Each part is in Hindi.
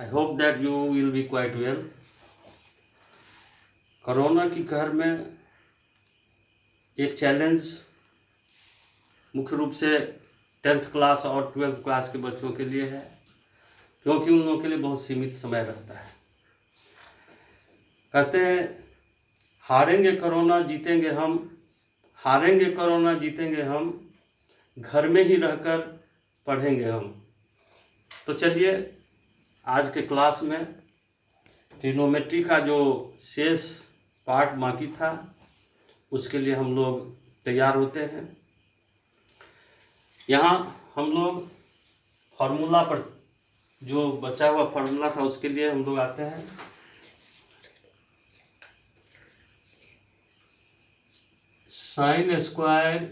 I hope that you will be quite well. Corona की कहर में एक चैलेंज मुख्य रूप से 10th क्लास और 12th क्लास के बच्चों के लिए है, क्योंकि उन लोगों के लिए बहुत सीमित समय रहता है। कहते हैं हारेंगे कोरोना जीतेंगे हम, हारेंगे कोरोना जीतेंगे हम, घर में ही रहकर पढ़ेंगे हम। तो चलिए आज के क्लास में ट्रिग्नोमेट्री का जो शेष पार्ट बाकी था उसके लिए हम लोग तैयार होते हैं। यहाँ हम लोग फार्मूला पर जो बचा हुआ फार्मूला था उसके लिए हम लोग आते हैं। Sine square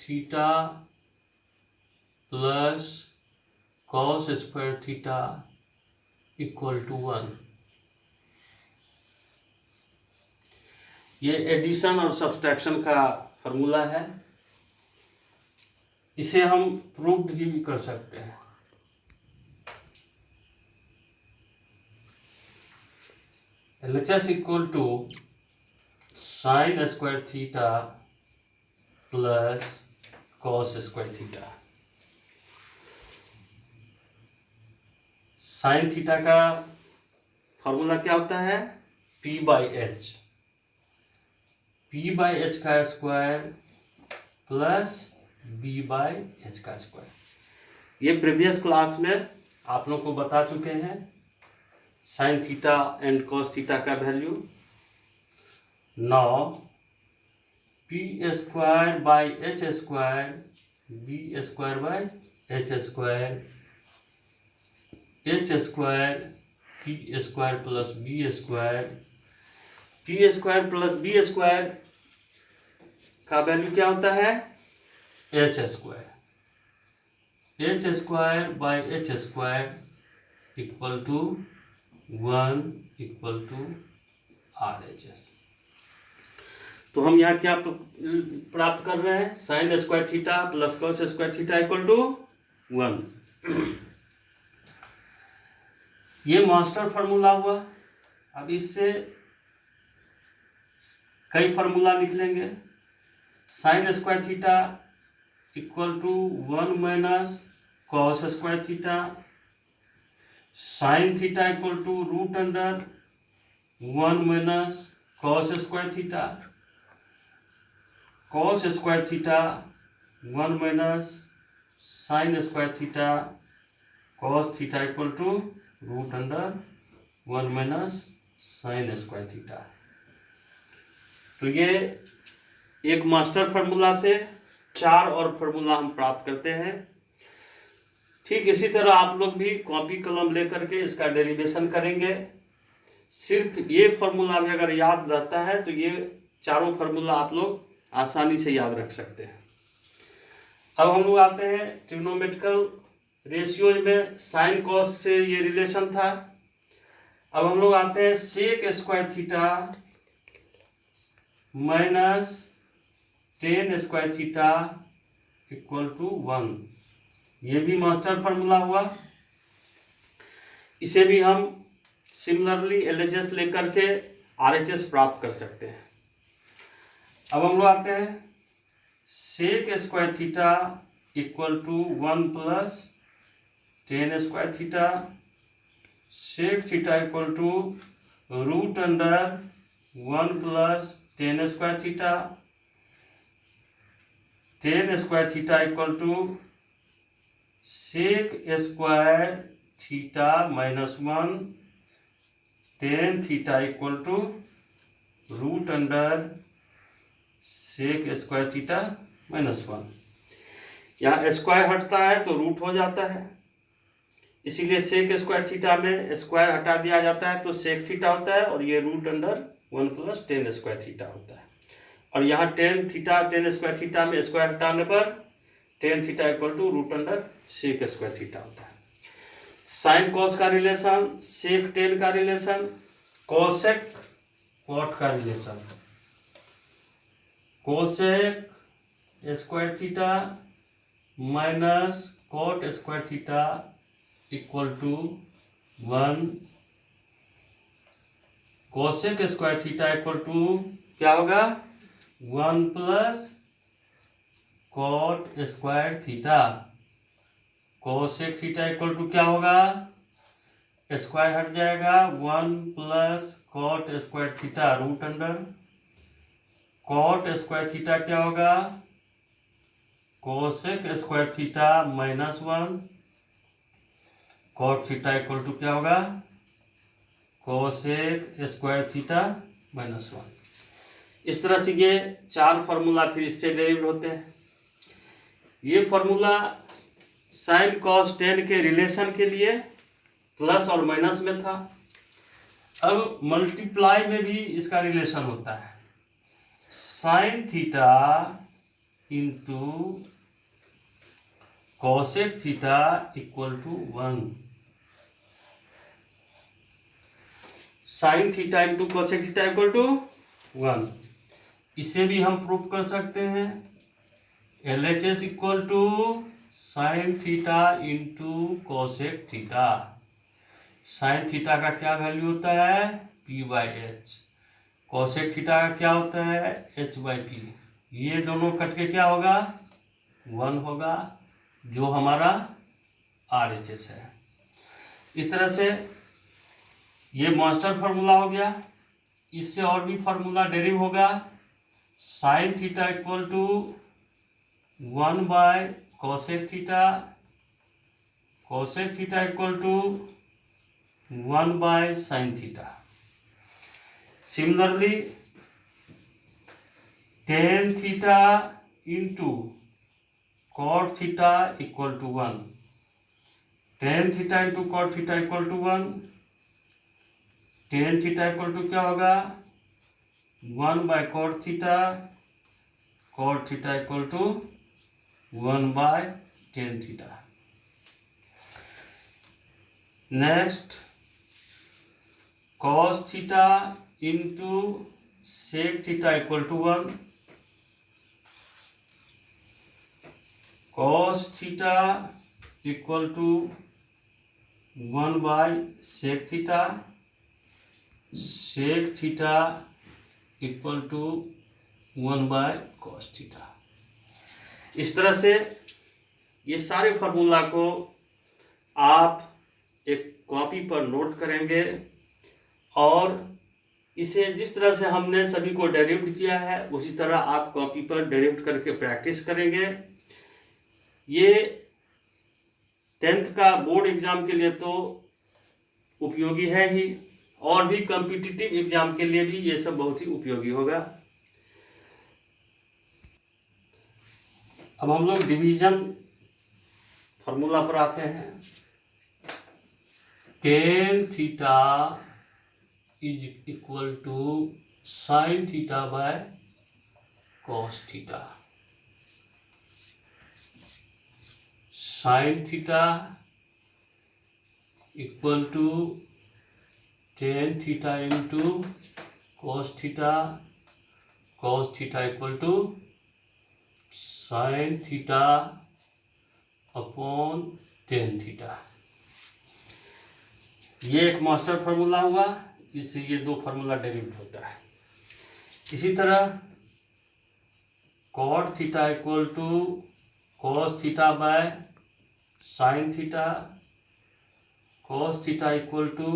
theta plus cos square theta equal to 1। ये एडिशन और सब्सट्रैक्शन का फार्मूला है। इसे हम प्रूव भी कर सकते हैं। LHS equal to sine square theta plus cos square theta. Sine theta का फार्मूला क्या होता है? P by H, P by H का square plus B by H का स्क्वायर। ये प्रीवियस क्लास में आप लोग को बता चुके हैं। Sine theta and cos theta का value. Now P square by H square B square by H square, H square P square plus B square, P square plus B square का वैल्यू क्या होता है? H square, H square by H square equal to 1 equal to RHS। तो हम यहाँ क्या प्राप्त कर रहे हैं? Sine square theta plus cos square theta equal to 1। ये मास्टर फार्मूला हुआ। अब इससे कई फार्मूला निकलेंगे। Sine square theta equal to 1 minus cos square theta, sine theta equal to root under 1 minus cos square theta, cos square theta 1 minus sine square theta, cos theta equal to root under 1 minus sine square theta. तो ये एक मास्टर फार्मूला से 4 और फार्मूला हम प्राप्त करते हैं। ठीक इसी तरह आप लोग भी कॉपी कलम लेकर के इसका डेरिवेशन करेंगे। सिर्फ ये फार्मूला भी अगर याद रहता है तो ये चारों फार्मूला आप लोग आसानी से याद रख सकते हैं। अब हम लोग आते हैं ट्रिग्नोमेट्रिकल रेशियोज में साइन कॉस से ये रिलेशन था। अब हम लोग आते हैं sec square theta minus tan square theta equal to 1। ये भी मास्टर फार्मूला हुआ। इसे भी हम सिमिलरली LHS लेकर के RHS प्राप्त कर सकते हैं। अब हम लोग आते हैं sec square theta equal to 1 plus tan square theta, sec theta equal to root under 1 plus tan square theta, tan square theta equal to sec square theta minus 1, tan theta equal to root under sec square theta minus 1। यहाँ स्क्वायर हटता है तो रूट हो जाता है, इसीलिए सेक स्क्वायर थीटा में स्क्वायर हटा दिया जाता है तो सेक थीटा होता है और ये root under 1 plus tan square theta होता है। और यहाँ tan theta tan square theta में स्क्वायर हटाने पर tan theta equal to root under sec square theta होता है। साइन कॉस का रिलेशन, सेक टेन का रिलेशन, कोसेक कॉट का relation, cosec square theta minus cot square theta equal to 1 cosec square theta equal to क्या होगा 1 plus cot square theta. Cosec theta equal to क्या होगा स्क्वायर हट जाएगा 1 plus cot square theta root under cot square theta क्या होगा cosec square theta minus 1 cot theta equal to क्या होगा कोसेक स्क्वायर थीटा माइनस 1। इस तरह से ये 4 फार्मूला फिर इससे डेरिव होते हैं। ये फार्मूला साइन कॉस टेन के रिलेशन के लिए प्लस और माइनस में था। अब मल्टीप्लाई में भी इसका रिलेशन होता है sine theta into cosec theta equal to 1। Sine theta into cosec theta equal to 1। इसे भी हम प्रूव कर सकते हैं LHS equal to sine theta into cosec theta. Sine theta का क्या वैल्यू होता है P/H। कॉसेक थीटा का क्या होता है H/P। ये दोनों कट के क्या होगा 1 होगा जो हमारा RHS है। इस तरह से ये मास्टर फार्मूला हो गया। इससे और भी फार्मूला डेरिव होगा sine theta equal to 1 by cosec theta. Cosec theta equal to 1 by sine theta. Similarly tan theta into cot theta equal to 1। Tan theta into cot theta equal to 1। Tan theta equal to क्या होगा 1 by cot theta. Cot theta equal to 1 by tan theta. Next cos theta into sec theta equal to 1। Cos theta equal to 1 by sec theta. Sec theta equal to 1 by cos theta. इस तरह से ये सारे फार्मूला को आप एक कॉपी पर नोट करेंगे और इसे जिस तरह से हमने सभी को डेरिव्ड किया है उसी तरह आप कॉपी पर डेरिव्ड करके प्रैक्टिस करेंगे। ये 10th का बोर्ड एग्जाम के लिए तो उपयोगी है ही और भी कॉम्पिटिटिव एग्जाम के लिए भी ये सब बहुत ही उपयोगी होगा। अब हम लोग डिवीजन फार्मूला पर आते हैं। Tan theta is equal to sine theta by cos theta. Sine theta equal to tan theta into cos theta. Cos theta equal to sine theta upon tan theta. ये एक मास्टर फार्मूला हुआ। इससे ये 2 फार्मूला डेरिव होता है। इसी तरह cot theta equal to cos theta by sine theta. Cos theta equal to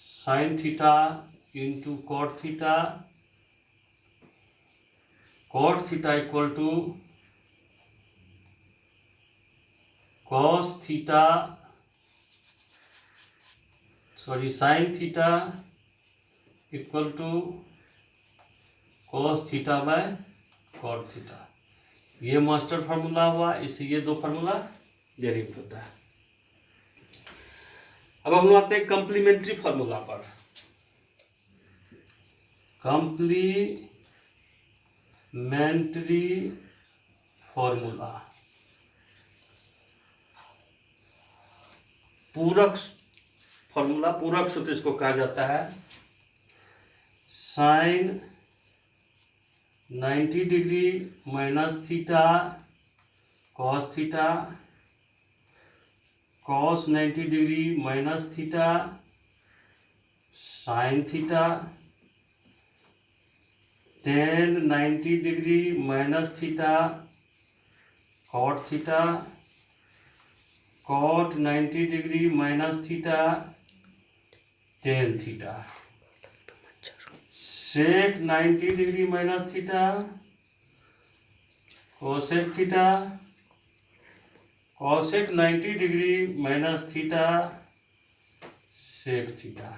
sine theta into cot theta. Cot theta equal to cos theta sine theta equal to cos theta by cot theta. ये मास्टर फार्मूला हुआ। इससे ये 2 फार्मूला डेरिव होता है। अब हम आते हैं कॉम्प्लीमेंट्री फार्मूला पर। कॉम्प्लीमेंट्री फार्मूला पूरक फार्मूला। पूरक सूत्र इसको कहा जाता है। Sine 90 degree minus theta cos theta cos 90 degree minus theta sine theta, tan 90 degree minus theta cot theta, cot 90 degree minus theta tan theta, sec 90 degree minus theta cosec theta, cosec 90 degree minus theta sec theta.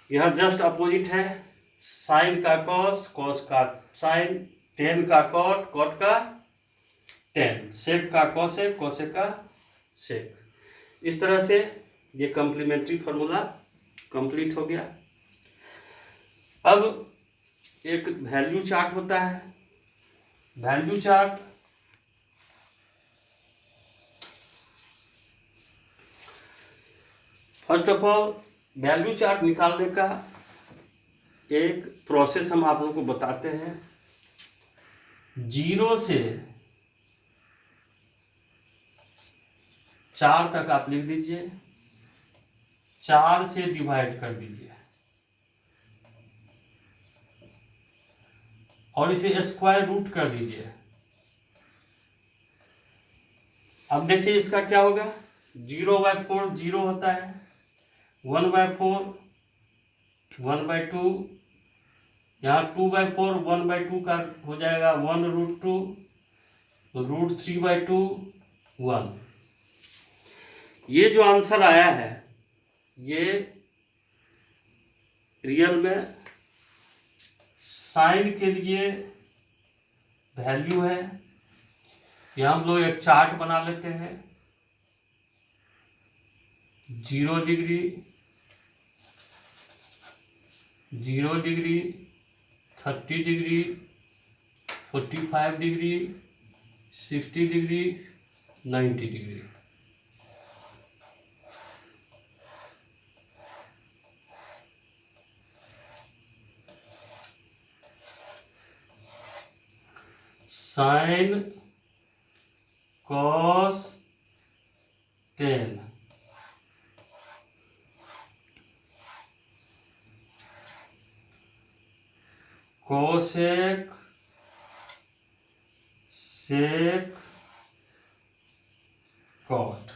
यह जस्ट अपोजिट है, साइन का कॉस, कॉस का साइन, टेन का कॉट, कॉट का टेन, सेक का कॉसेक, कॉसेक का सेक। इस तरह से ये कॉम्प्लीमेंट्री फॉर्मूला कंप्लीट हो गया। अब एक वैल्यू चार्ट होता है। Value chart first of all value chart निकालने का एक प्रोसेस हम आप लोगों को बताते हैं। 0 से 4 तक आप लिख दीजिए, 4 से डिवाइड कर दीजिए और इसे स्क्वायर रूट कर दीजिए। अब देखिए इसका क्या होगा, 0/4 0 होता है, 1/4 1/2, यहाँ 2/4 1/2 का हो जाएगा 1√2, तो √3/2 1। ये जो आंसर आया है ये रियल में साइन के लिए वैल्यू है। यहाँ हम लोग एक चार्ट बना लेते हैं। 0 degree 0 degree 30 degree 45 degree 60 degree 90 degree. Sine cos 10 cosec sec cot.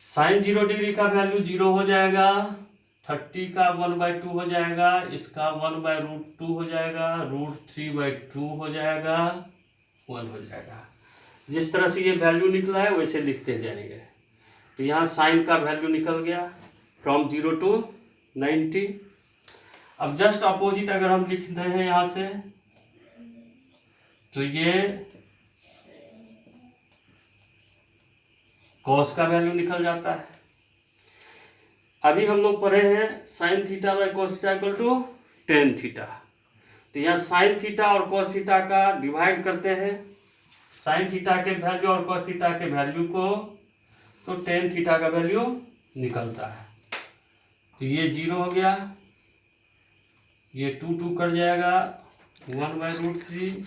Sine 0 degree का वैल्यू 0 हो जाएगा, 30 का 1/2 हो जाएगा, इसका 1/√2 हो जाएगा, √3/2 हो जाएगा, 1 हो जाएगा। जिस तरह से ये वैल्यू निकला है वैसे लिखते जाएंगे। तो यहाँ साइन का वैल्यू निकल गया फ्रॉम 0 to 90। अब जस्ट अपोजिट अगर हम लिखते हैं यहाँ से तो ये कॉस का वैल्यू निकल जाता है। अभी हम लोग पढ़े हैं sine theta by cos theta equal to tan theta. तो यहाँ साइन थीटा और कॉस थीटा का डिवाइड करते हैं, साइन थीटा के वैल्यू और कॉस थीटा के वैल्यू को, तो टेन थीटा का वैल्यू निकलता है। तो ये 0 हो गया, ये 2 कट जाएगा, 1/√3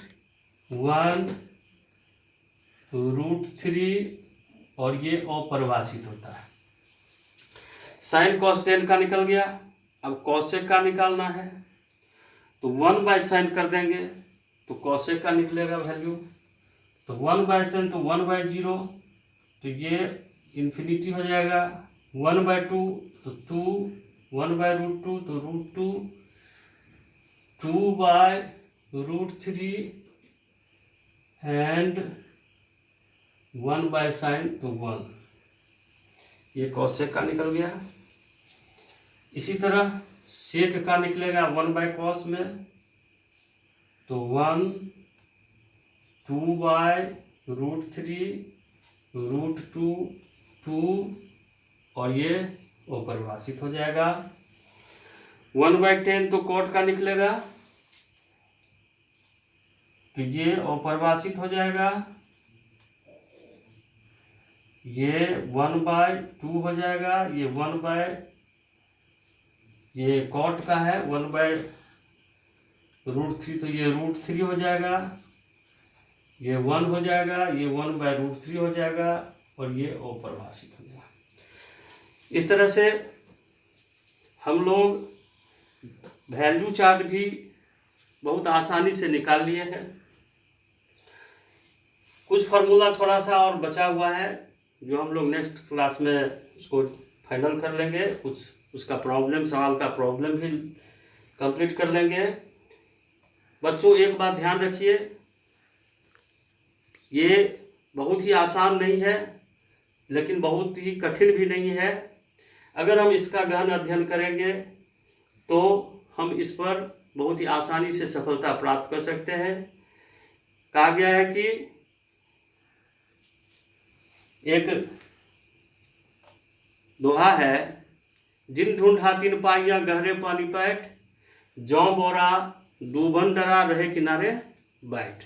1√3 और ये अपरिभाषित होता है। साइन कॉस 10 का निकल गया। अब कॉसेक का निकालना है तो 1/sin कर देंगे तो कॉसेक का निकलेगा वैल्यू। तो 1/sin तो 1/0, तो ये इन्फिनिटी हो जाएगा। 1/2 तो 2, 1/√2 तो √2, 2/√3 एंड 1/sin तो 1। ये कॉसेक का निकल गया। इसी तरह सेक का निकलेगा 1/cos में, तो 1, 2/√3 √2 2 और ये अपरिभाषित हो जाएगा। 1/10 तो कॉट का निकलेगा, तो ये अपरिभाषित हो जाएगा। ये 1/2 हो जाएगा, ये कॉट का है 1/√3 तो ये √3 हो जाएगा। ये 1 हो जाएगा, ये 1/√3 हो जाएगा और ये अपरिभाषित हो जाएगा। इस तरह से हम लोग वैल्यू चार्ट भी बहुत आसानी से निकाल लिए हैं। कुछ फार्मूला थोड़ा सा और बचा हुआ है जो हम लोग नेक्स्ट क्लास में उसको फाइनल कर लेंगे। कुछ उसका प्रॉब्लम, सवाल का प्रॉब्लम भी कंप्लीट कर लेंगे। बच्चों एक बात ध्यान रखिए, ये बहुत ही आसान नहीं है लेकिन बहुत ही कठिन भी नहीं है। अगर हम इसका गहन अध्ययन करेंगे तो हम इस पर बहुत ही आसानी से सफलता प्राप्त कर सकते हैं। कहा गया है कि एक दोहा है, जिन ढूंढा तीन पाइया गहरे पानी पैठ, जौ बोरा डूबन डरा रहे किनारे बैठ।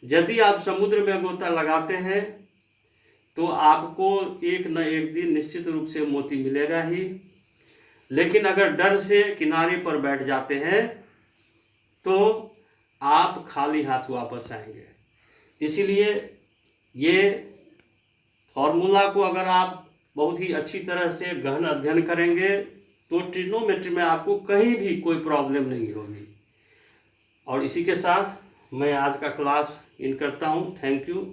यदि आप समुद्र में गोता लगाते हैं तो आपको एक न एक दिन निश्चित रूप से मोती मिलेगा ही, लेकिन अगर डर से किनारे पर बैठ जाते हैं तो आप खाली हाथ वापस आएंगे। इसीलिए ये फॉर्मूला को अगर आप बहुत ही अच्छी तरह से गहन अध्ययन करेंगे तो ट्रिग्नोमेट्री में आपको कहीं भी कोई प्रॉब्लम नहीं होगी। और इसी के साथ मैं आज का क्लास इन करता हूँ। Thank you.